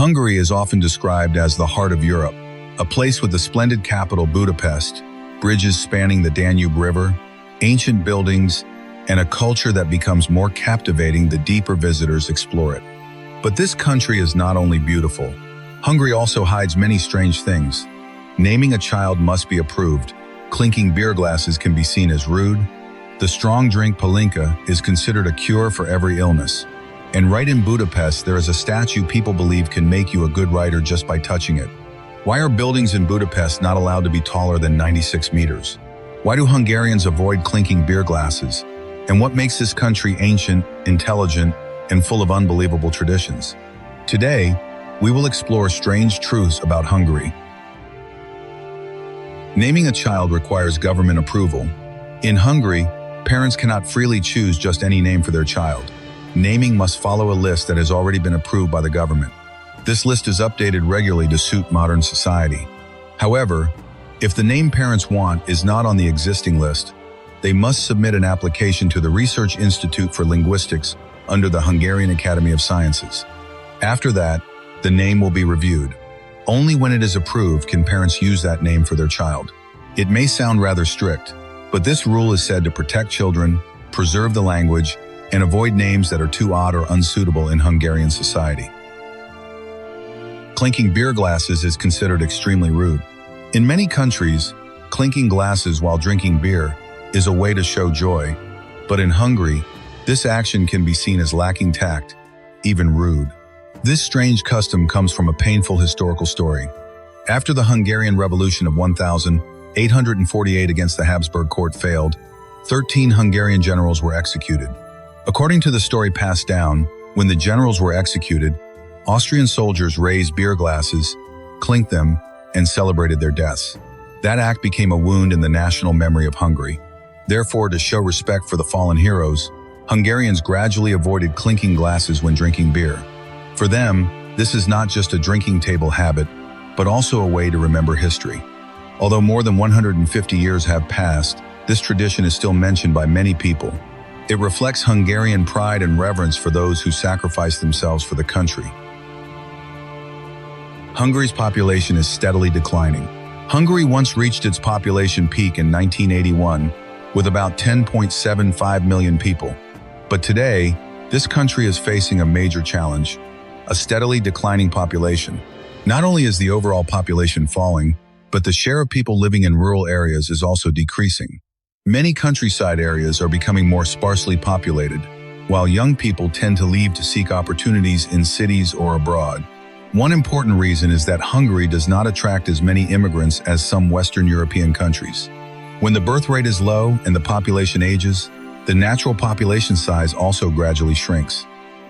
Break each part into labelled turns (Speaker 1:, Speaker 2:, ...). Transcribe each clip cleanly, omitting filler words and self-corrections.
Speaker 1: Hungary is often described as the heart of Europe, a place with the splendid capital Budapest, bridges spanning the Danube River, ancient buildings, and a culture that becomes more captivating the deeper visitors explore it. But this country is not only beautiful. Hungary also hides many strange things. Naming a child must be approved. Clinking beer glasses can be seen as rude. The strong drink palinka is considered a cure for every illness. And right in Budapest, there is a statue people believe can make you a good writer just by touching it. Why are buildings in Budapest not allowed to be taller than 96 meters? Why do Hungarians avoid clinking beer glasses? And what makes this country ancient, intelligent, and full of unbelievable traditions? Today, we will explore strange truths about Hungary. Naming a child requires government approval. In Hungary, parents cannot freely choose just any name for their child. Naming must follow a list that has already been approved by the government. This list is updated regularly to suit modern society. However, if the name parents want is not on the existing list, they must submit an application to the Research Institute for Linguistics under the Hungarian Academy of Sciences. After that, the name will be reviewed. Only when it is approved can parents use that name for their child. It may sound rather strict, but this rule is said to protect children, preserve the language, and avoid names that are too odd or unsuitable in Hungarian society. Clinking beer glasses is considered extremely rude. In many countries, clinking glasses while drinking beer is a way to show joy, but in Hungary, this action can be seen as lacking tact, even rude. This strange custom comes from a painful historical story. After the Hungarian Revolution of 1848 against the Habsburg court failed, 13 Hungarian generals were executed. According to the story passed down, when the generals were executed, Austrian soldiers raised beer glasses, clinked them, and celebrated their deaths. That act became a wound in the national memory of Hungary. Therefore, to show respect for the fallen heroes, Hungarians gradually avoided clinking glasses when drinking beer. For them, this is not just a drinking table habit, but also a way to remember history. Although more than 150 years have passed, this tradition is still mentioned by many people. It reflects Hungarian pride and reverence for those who sacrificed themselves for the country. Hungary's population is steadily declining. Hungary once reached its population peak in 1981 with about 10.75 million people. But today, this country is facing a major challenge: a steadily declining population. Not only is the overall population falling, but the share of people living in rural areas is also decreasing. Many countryside areas are becoming more sparsely populated, while young people tend to leave to seek opportunities in cities or abroad. One important reason is that Hungary does not attract as many immigrants as some Western European countries. When the birth rate is low and the population ages, the natural population size also gradually shrinks.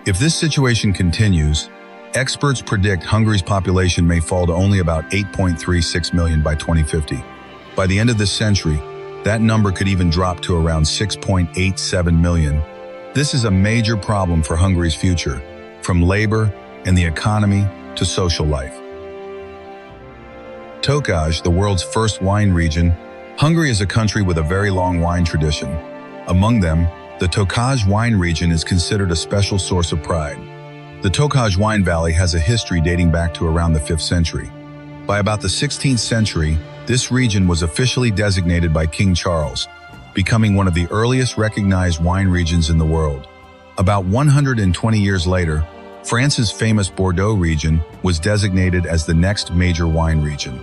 Speaker 1: If this situation continues, experts predict Hungary's population may fall to only about 8.36 million by 2050. By the end of this century, that number could even drop to around 6.87 million. This is a major problem for Hungary's future, from labor and the economy to social life. Tokaj, the world's first wine region, Hungary is a country with a very long wine tradition. Among them, the Tokaj wine region is considered a special source of pride. The Tokaj wine valley has a history dating back to around the 5th century. By about the 16th century, this region was officially designated by King Charles, becoming one of the earliest recognized wine regions in the world. About 120 years later, France's famous Bordeaux region was designated as the next major wine region.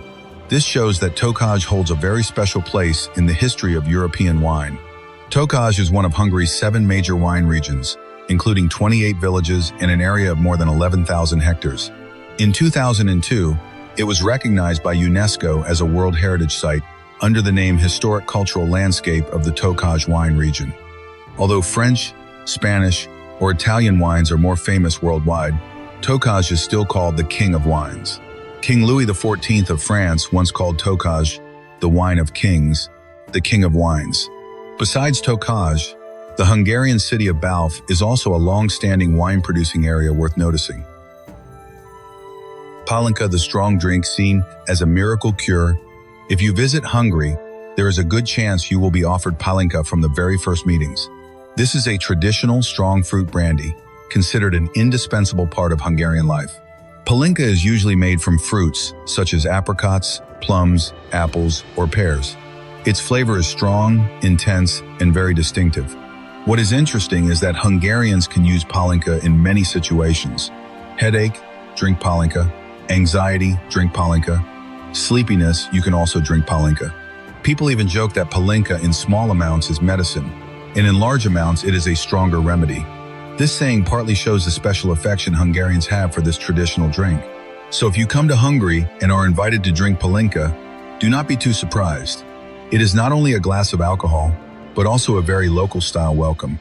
Speaker 1: This shows that Tokaj holds a very special place in the history of European wine. Tokaj is one of Hungary's 7 major wine regions, including 28 villages and an area of more than 11,000 hectares. In 2002, it was recognized by UNESCO as a World Heritage Site under the name Historic Cultural Landscape of the Tokaj wine region. Although French, Spanish, or Italian wines are more famous worldwide, Tokaj is still called the King of Wines. King Louis XIV of France once called Tokaj the wine of kings, the king of wines. Besides Tokaj, the Hungarian city of Balf is also a long-standing wine-producing area worth noticing. Palinka, the strong drink seen as a miracle cure. If you visit Hungary, there is a good chance you will be offered palinka from the very first meetings. This is a traditional strong fruit brandy, considered an indispensable part of Hungarian life. Palinka is usually made from fruits, such as apricots, plums, apples, or pears. Its flavor is strong, intense, and very distinctive. What is interesting is that Hungarians can use palinka in many situations. Headache, drink palinka. Anxiety, drink palinka. Sleepiness, you can also drink palinka. People even joke that palinka in small amounts is medicine, and in large amounts it is a stronger remedy. This saying partly shows the special affection Hungarians have for this traditional drink. So if you come to Hungary and are invited to drink palinka, do not be too surprised. It is not only a glass of alcohol, but also a very local style welcome.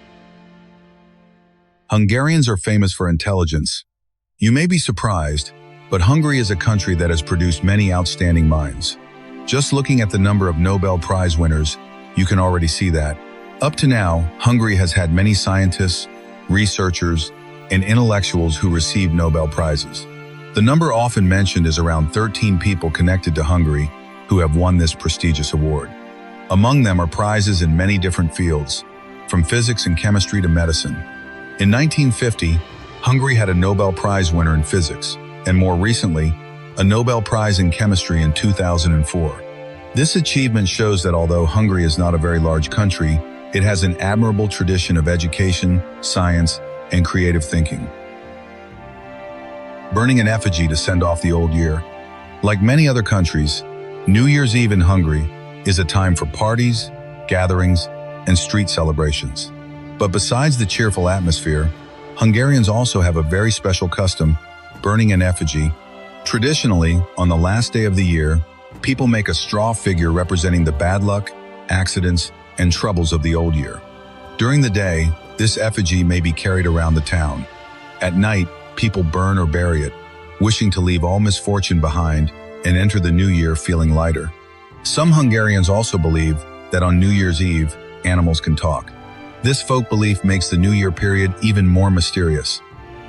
Speaker 1: Hungarians are famous for intelligence. You may be surprised, but Hungary is a country that has produced many outstanding minds. Just looking at the number of Nobel Prize winners, you can already see that. Up to now, Hungary has had many scientists, researchers, and intellectuals who received Nobel Prizes. The number often mentioned is around 13 people connected to Hungary who have won this prestigious award. Among them are prizes in many different fields, from physics and chemistry to medicine. In 1950, Hungary had a Nobel Prize winner in physics, and more recently, a Nobel Prize in chemistry in 2004. This achievement shows that although Hungary is not a very large country, it has an admirable tradition of education, science, and creative thinking. Burning an effigy to send off the old year. Like many other countries, New Year's Eve in Hungary is a time for parties, gatherings, and street celebrations. But besides the cheerful atmosphere, Hungarians also have a very special custom, burning an effigy. Traditionally, on the last day of the year, people make a straw figure representing the bad luck, accidents, and troubles of the old year. During the day, this effigy may be carried around the town. At night, people burn or bury it, wishing to leave all misfortune behind and enter the new year feeling lighter. Some Hungarians also believe that on New Year's Eve, animals can talk. This folk belief makes the New Year period even more mysterious.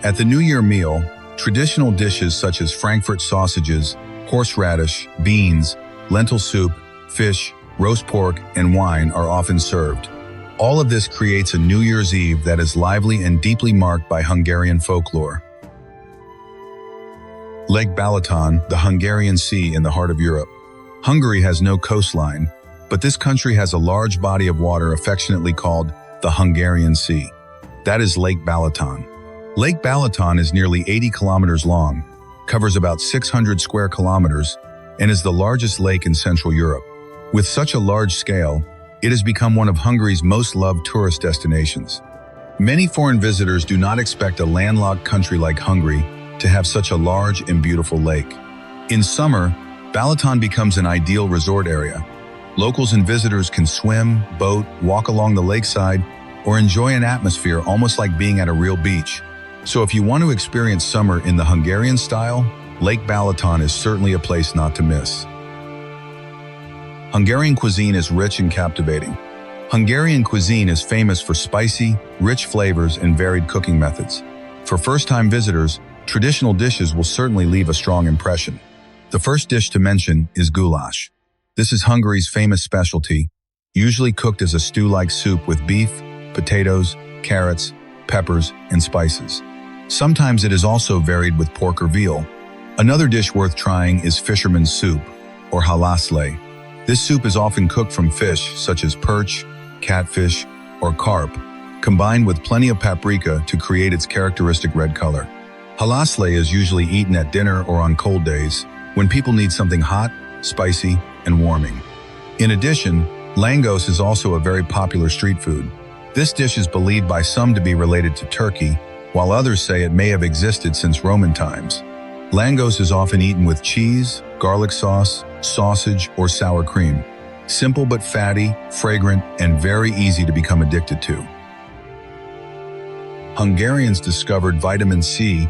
Speaker 1: At the New Year meal, traditional dishes such as Frankfurt sausages, horseradish, beans, lentil soup, fish, roast pork, and wine are often served. All of this creates a New Year's Eve that is lively and deeply marked by Hungarian folklore. Lake Balaton, the Hungarian Sea in the heart of Europe. Hungary has no coastline, but this country has a large body of water affectionately called the Hungarian Sea. That is Lake Balaton. Lake Balaton is nearly 80 kilometers long, covers about 600 square kilometers, and is the largest lake in Central Europe. With such a large scale, it has become one of Hungary's most loved tourist destinations. Many foreign visitors do not expect a landlocked country like Hungary to have such a large and beautiful lake. In summer, Balaton becomes an ideal resort area. Locals and visitors can swim, boat, walk along the lakeside, or enjoy an atmosphere almost like being at a real beach. So if you want to experience summer in the Hungarian style, Lake Balaton is certainly a place not to miss. Hungarian cuisine is rich and captivating. Hungarian cuisine is famous for spicy, rich flavors and varied cooking methods. For first-time visitors, traditional dishes will certainly leave a strong impression. The first dish to mention is goulash. This is Hungary's famous specialty, usually cooked as a stew-like soup with beef, potatoes, carrots, peppers, and spices. Sometimes it is also varied with pork or veal. Another dish worth trying is fisherman's soup, or halászlé. This soup is often cooked from fish such as perch, catfish, or carp, combined with plenty of paprika to create its characteristic red color. Halászlé is usually eaten at dinner or on cold days, when people need something hot, spicy, and warming. In addition, langos is also a very popular street food. This dish is believed by some to be related to Turkey, while others say it may have existed since Roman times. Langos is often eaten with cheese, garlic sauce, sausage, or sour cream. Simple but fatty, fragrant, and very easy to become addicted to. Hungarians discovered vitamin C.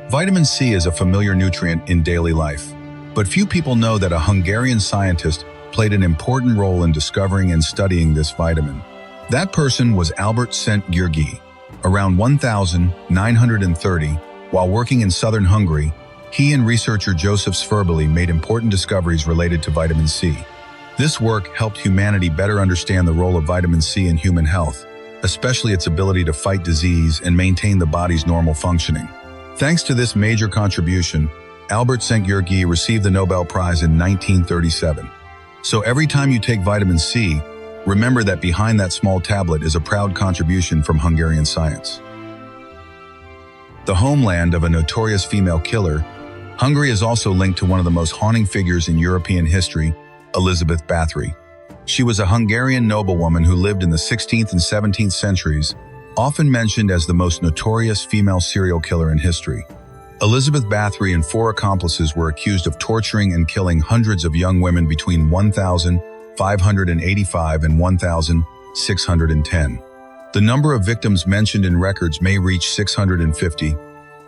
Speaker 1: Vitamin C is a familiar nutrient in daily life, but few people know that a Hungarian scientist played an important role in discovering and studying this vitamin. That person was Albert Szent-Györgyi. Around 1930, while working in southern Hungary, he and researcher Joseph Sverbely made important discoveries related to vitamin C. This work helped humanity better understand the role of vitamin C in human health, especially its ability to fight disease and maintain the body's normal functioning. Thanks to this major contribution, Albert Szent-Györgyi received the Nobel Prize in 1937. So every time you take vitamin C, remember that behind that small tablet is a proud contribution from Hungarian science. The homeland of a notorious female killer, Hungary is also linked to one of the most haunting figures in European history, Elizabeth Bathory. She was a Hungarian noblewoman who lived in the 16th and 17th centuries, often mentioned as the most notorious female serial killer in history. Elizabeth Bathory and 4 accomplices were accused of torturing and killing hundreds of young women between 1,585 and 1,610. The number of victims mentioned in records may reach 650.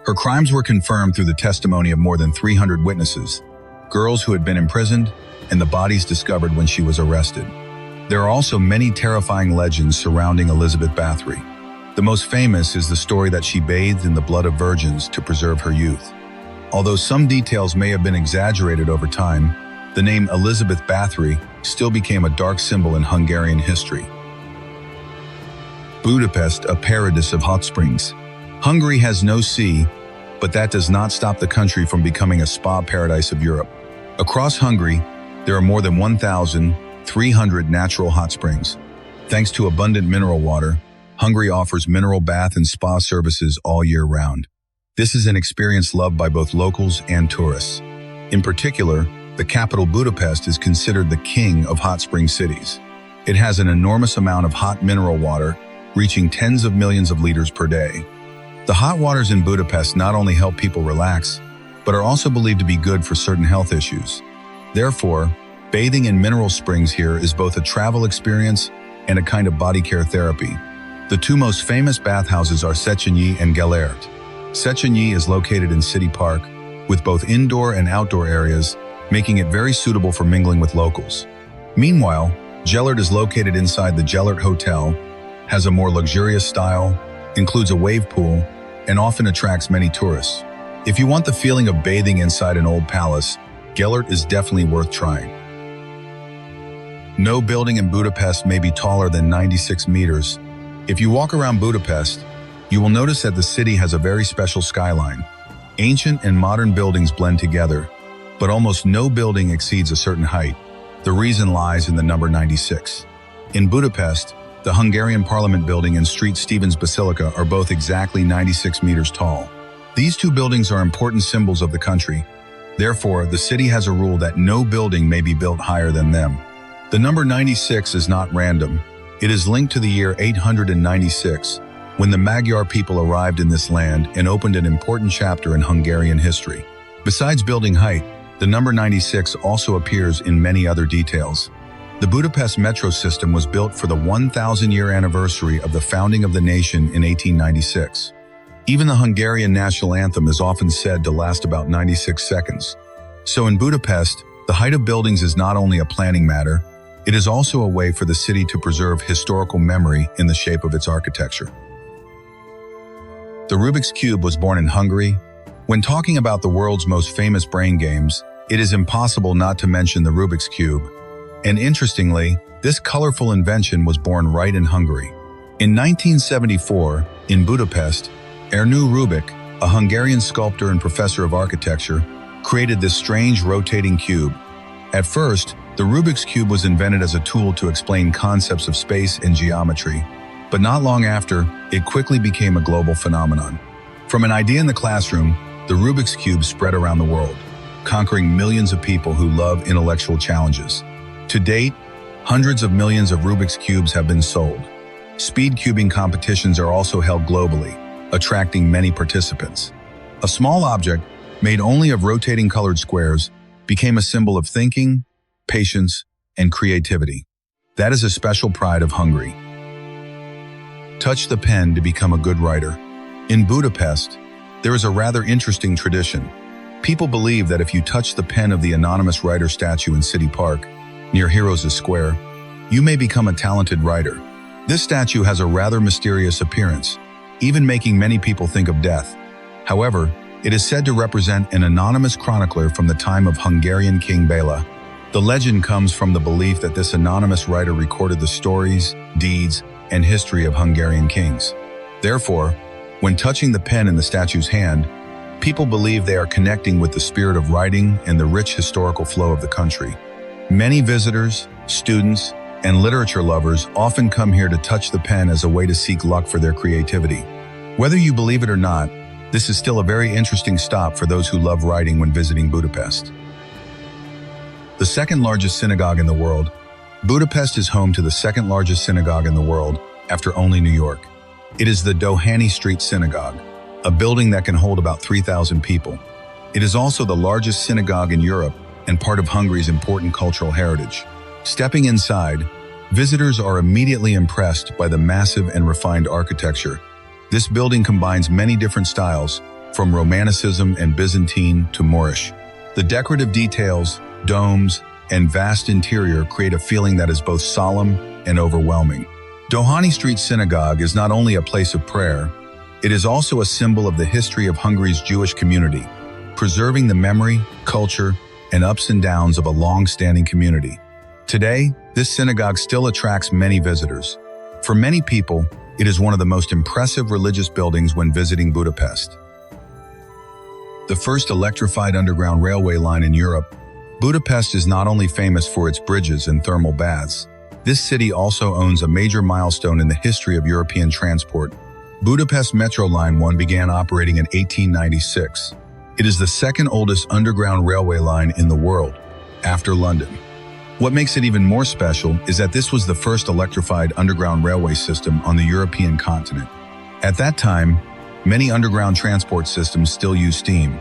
Speaker 1: Her crimes were confirmed through the testimony of more than 300 witnesses, girls who had been imprisoned, and the bodies discovered when she was arrested. There are also many terrifying legends surrounding Elizabeth Bathory. The most famous is the story that she bathed in the blood of virgins to preserve her youth. Although some details may have been exaggerated over time, the name Elizabeth Bathory still became a dark symbol in Hungarian history. Budapest, a paradise of hot springs. Hungary has no sea, but that does not stop the country from becoming a spa paradise of Europe. Across Hungary, there are more than 1,300 natural hot springs. Thanks to abundant mineral water, Hungary offers mineral bath and spa services all year round. This is an experience loved by both locals and tourists. In particular, the capital Budapest is considered the king of hot spring cities. It has an enormous amount of hot mineral water, reaching tens of millions of liters per day. The hot waters in Budapest not only help people relax, but are also believed to be good for certain health issues. Therefore, bathing in mineral springs here is both a travel experience and a kind of body care therapy. The 2 most famous bathhouses are Széchenyi and Gellért. Széchenyi is located in City Park, with both indoor and outdoor areas, making it very suitable for mingling with locals. Meanwhile, Gellért is located inside the Gellért Hotel, has a more luxurious style, includes a wave pool, and often attracts many tourists. If you want the feeling of bathing inside an old palace, Gellért is definitely worth trying. No building in Budapest may be taller than 96 meters. If you walk around Budapest, you will notice that the city has a very special skyline. Ancient and modern buildings blend together, but almost no building exceeds a certain height. The reason lies in the number 96. In Budapest, the Hungarian Parliament building and St. Stephen's Basilica are both exactly 96 meters tall. These 2 buildings are important symbols of the country. Therefore, the city has a rule that no building may be built higher than them. The number 96 is not random. It is linked to the year 896, when the Magyar people arrived in this land and opened an important chapter in Hungarian history. Besides building height, the number 96 also appears in many other details. The Budapest metro system was built for the 1,000-year anniversary of the founding of the nation in 1896. Even the Hungarian national anthem is often said to last about 96 seconds. So in Budapest, the height of buildings is not only a planning matter, it is also a way for the city to preserve historical memory in the shape of its architecture. The Rubik's Cube was born in Hungary. When talking about the world's most famous brain games, it is impossible not to mention the Rubik's Cube. And interestingly, this colorful invention was born right in Hungary. In 1974, in Budapest, Ernő Rubik, a Hungarian sculptor and professor of architecture, created this strange rotating cube. At first, the Rubik's Cube was invented as a tool to explain concepts of space and geometry, but not long after, it quickly became a global phenomenon. From an idea in the classroom, the Rubik's Cube spread around the world, conquering millions of people who love intellectual challenges. To date, hundreds of millions of Rubik's Cubes have been sold. Speed cubing competitions are also held globally, attracting many participants. A small object, made only of rotating colored squares, became a symbol of thinking, patience, and creativity. That is a special pride of Hungary. Touch the pen to become a good writer. In Budapest, there is a rather interesting tradition. People believe that if you touch the pen of the anonymous writer statue in City Park, near Heroes' Square, you may become a talented writer. This statue has a rather mysterious appearance, even making many people think of death. However, it is said to represent an anonymous chronicler from the time of Hungarian King Béla. The legend comes from the belief that this anonymous writer recorded the stories, deeds, and history of Hungarian kings. Therefore, when touching the pen in the statue's hand, People believe they are connecting with the spirit of writing and the rich historical flow of the country. Many visitors, students, and literature lovers often come here to touch the pen as a way to seek luck for their creativity. Whether you believe it or not, this is still a very interesting stop for those who love writing when visiting Budapest. The second largest synagogue in the world, Budapest is home to the second largest synagogue in the world, after only New York. It is the Dohány Street Synagogue, a building that can hold about 3,000 people. It is also the largest synagogue in Europe and part of Hungary's important cultural heritage. Stepping inside, visitors are immediately impressed by the massive and refined architecture. This building combines many different styles, from Romanticism and Byzantine to Moorish. The decorative details, domes, and vast interior create a feeling that is both solemn and overwhelming. Dohány Street Synagogue is not only a place of prayer, it is also a symbol of the history of Hungary's Jewish community, preserving the memory, culture, and ups and downs of a long-standing community. Today, this synagogue still attracts many visitors. For many people, it is one of the most impressive religious buildings when visiting Budapest. The first electrified underground railway line in Europe, Budapest is not only famous for its bridges and thermal baths. This city also owns a major milestone in the history of European transport. Budapest Metro Line 1 began operating in 1896. It is the second oldest underground railway line in the world, after London. What makes it even more special is that this was the first electrified underground railway system on the European continent. At that time, many underground transport systems still use steam,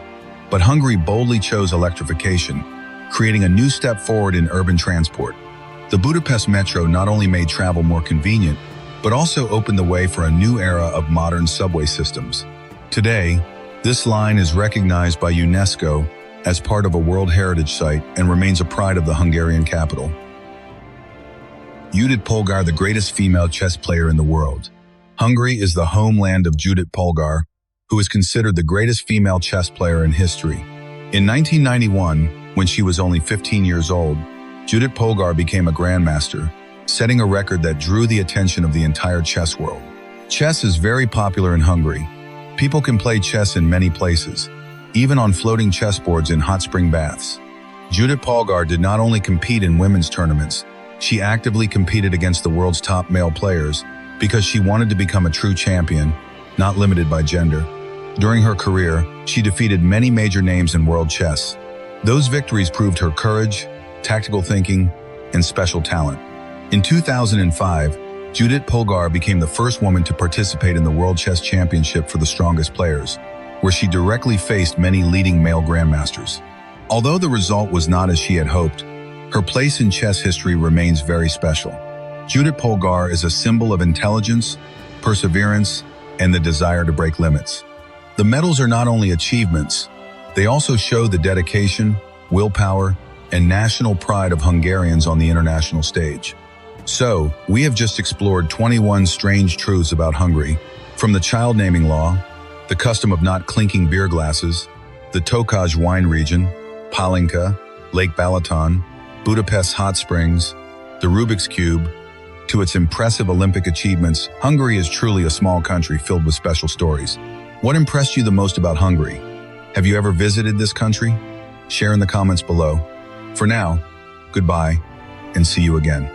Speaker 1: but Hungary boldly chose electrification, creating a new step forward in urban transport. The Budapest Metro not only made travel more convenient, but also opened the way for a new era of modern subway systems. Today, this line is recognized by UNESCO as part of a World Heritage Site and remains a pride of the Hungarian capital. Judit Polgár, the greatest female chess player in the world. Hungary is the homeland of Judit Polgár, who is considered the greatest female chess player in history. In 1991, when she was only 15 years old, Judit Polgár became a grandmaster, setting a record that drew the attention of the entire chess world. Chess is very popular in Hungary. People can play chess in many places, even on floating chessboards in hot spring baths. Judit Polgár did not only compete in women's tournaments, she actively competed against the world's top male players because she wanted to become a true champion, not limited by gender. During her career, she defeated many major names in world chess. Those victories proved her courage, tactical thinking, and special talent. In 2005, Judit Polgár became the first woman to participate in the World Chess Championship for the strongest players, where she directly faced many leading male grandmasters. Although the result was not as she had hoped, her place in chess history remains very special. Judit Polgár is a symbol of intelligence, perseverance, and the desire to break limits. The medals are not only achievements, they also show the dedication, willpower, and national pride of Hungarians on the international stage. So, we have just explored 21 strange truths about Hungary, from the child naming law, the custom of not clinking beer glasses, the Tokaj wine region, Palinka, Lake Balaton, Budapest's hot springs, the Rubik's Cube, to its impressive Olympic achievements. Hungary is truly a small country filled with special stories. What impressed you the most about Hungary? Have you ever visited this country? Share in the comments below. For now, goodbye, and see you again.